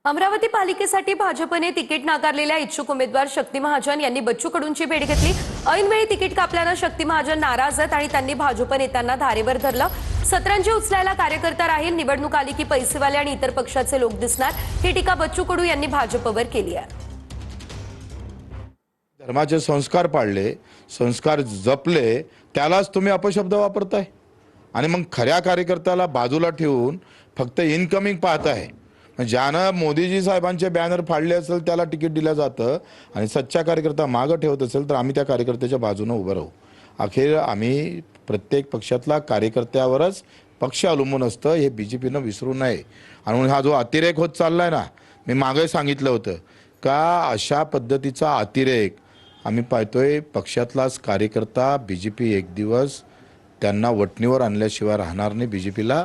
अमरावती पालिकेसाठी भाजपने तिकीट नाकारलेल्या इच्छुक उमेदवार शक्ती महाजन यांनी बच्चू कडूंची भेट घेतली। ऐनवेळी तिकीट कापल्याने शक्ती महाजन नाराज आहेत आणि त्यांनी भाजप नेत्यांना धारेवर धरलं। सतरंजी उचलायला कार्यकर्ता राहील, निवडणूक आली की पैसेवाले आणि इतर पक्षाचे लोक दिसणार, ही टीका बच्चू कडू यांनी भाजपवर केली आहे। धर्माचे संस्कार पाळले, संस्कार जपले, त्यालाच तुम्ही अपशब्द वापरताय आणि मग खऱ्या कार्यकर्त्याला बाजूला ठेवून फक्त इनकमिंग पाहताय। ज्यानं मोदीजी साहेबांचे बॅनर फाडले असेल त्याला तिकीट दिलं जातं आणि सच्चा कार्यकर्ता मागं ठेवत असेल तर आम्ही त्या कार्यकर्त्याच्या बाजूने उभं राहू। अखेर आम्ही प्रत्येक पक्षातला कार्यकर्त्यावरच पक्ष अवलंबून असतं, हे बीजेपीनं विसरू नये। आणि हा जो अतिरेक होत चाललाय ना, मी मागे सांगितलं होतं का अशा पद्धतीचा अतिरेक आम्ही पाहतोय। पक्षातलाच कार्यकर्ता बीजेपी एक दिवस त्यांना वटणीवर आणल्याशिवाय राहणार नाही बीजेपीला।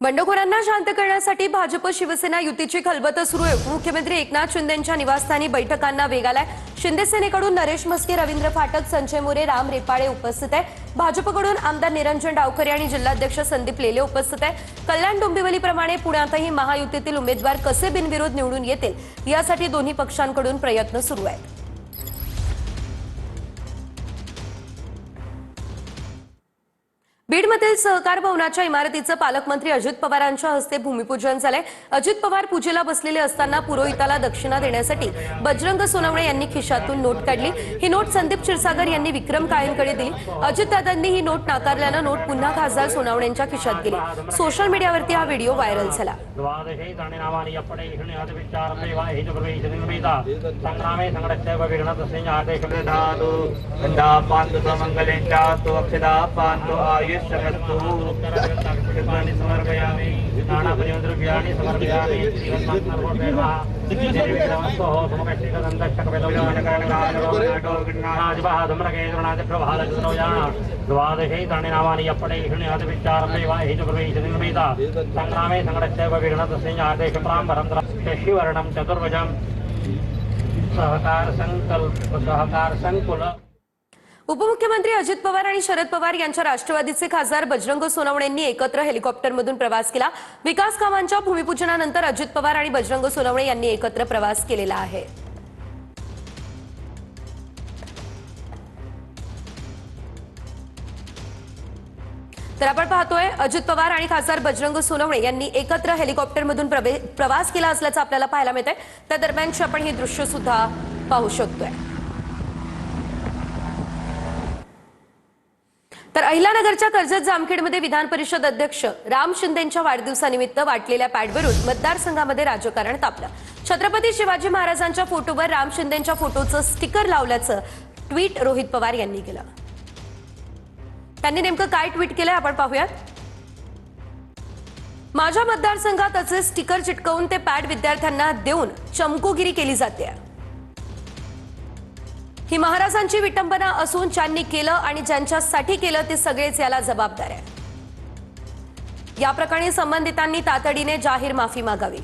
बंडखोरांना शांत करण्यासाठी भाजप शिवसेना युतीची खलबत सुरू आहे। उपमुख्यमंत्री एकनाथ शिंदेंच्या निवासस्थानी बैठकांना वेग आलाय। शिंदे सेनेकडून नरेश म्हस्के, रवींद्र फाटक, संजय मोरे, राम रेपाळे उपस्थित आहे। भाजपकडून आमदार निरंजन डावखरे आणि जिल्हाध्यक्ष संदीप लेले उपस्थित आहे। कल्याण डोंबिवलीप्रमाणे पुण्यातही महायुतीतील उमेदवार कसे बिनविरोध निवडून येतील यासाठी दोन्ही पक्षांकडून प्रयत्न सुरू आहेत। बीडमधील सहकार भवनाच्या इमारतीचं पालकमंत्री अजित पवारांच्या हस्ते भूमिपूजन झाले। अजित पवार पूजेला बसलेले असताना पुरोहिताला दक्षिणा देण्यासाठी बजरंग सोनवणे यांनी खिशातून नोट काढली। ही नोट संदीप क्षीरसागर यांनी विक्रम काळेंकडे दिली। अजितदादांनी ही नोट नाकारल्यानं नोट पुन्हा खासदार सोनवणेंच्या खिशात गेली। सोशल मीडियावरती हा व्हिडिओ व्हायरल झाला। उपमुख्यमंत्री अजित पवार आणि शरद पवार यांच्या राष्ट्रवादीचे खासदार बजरंग सोनवणेंनी एकत्र हेलिकॉप्टरमधून प्रवास केला। विकास कामांच्या भूमिपूजनानंतर अजित पवार आणि बजरंग सोनवणे यांनी एकत्र प्रवास केलेला आहे। तर आपण पाहतोय अजित पवार आणि खासदार बजरंग सोनवणे यांनी एकत्र हेलिकॉप्टरमधून प्रवास केला असल्याचं आपल्याला पाहायला मिळतंय। त्या दरम्यानची आपण ही दृश्य सुद्धा पाहू शकतोय। तर अहिल्यानगरच्या कर्जत जामखेडमध्ये विधान परिषद अध्यक्ष राम शिंदेंच्या वाढदिवसानिमित्त वाटलेल्या पॅडवरून मतदारसंघामध्ये राजकारण तापलं। छत्रपती शिवाजी महाराजांच्या फोटोवर राम शिंदेंच्या फोटोचं स्टिकर लावल्याचं ट्विट रोहित पवार यांनी केलं। त्यांनी नेमकं काय ट्विट केलंय आपण पाहूयात। माझ्या मतदारसंघात असे स्टिकर चिटकवून ते पॅड विद्यार्थ्यांना देऊन चमकोगिरी केली जाते। ही महाराजांची विटंबना असून ज्यांनी केलं आणि ज्यांच्यासाठी केलं ते सगळेच याला जबाबदार आहे। या प्रकरणी संबंधितांनी तातडीने जाहीर माफी मागावी।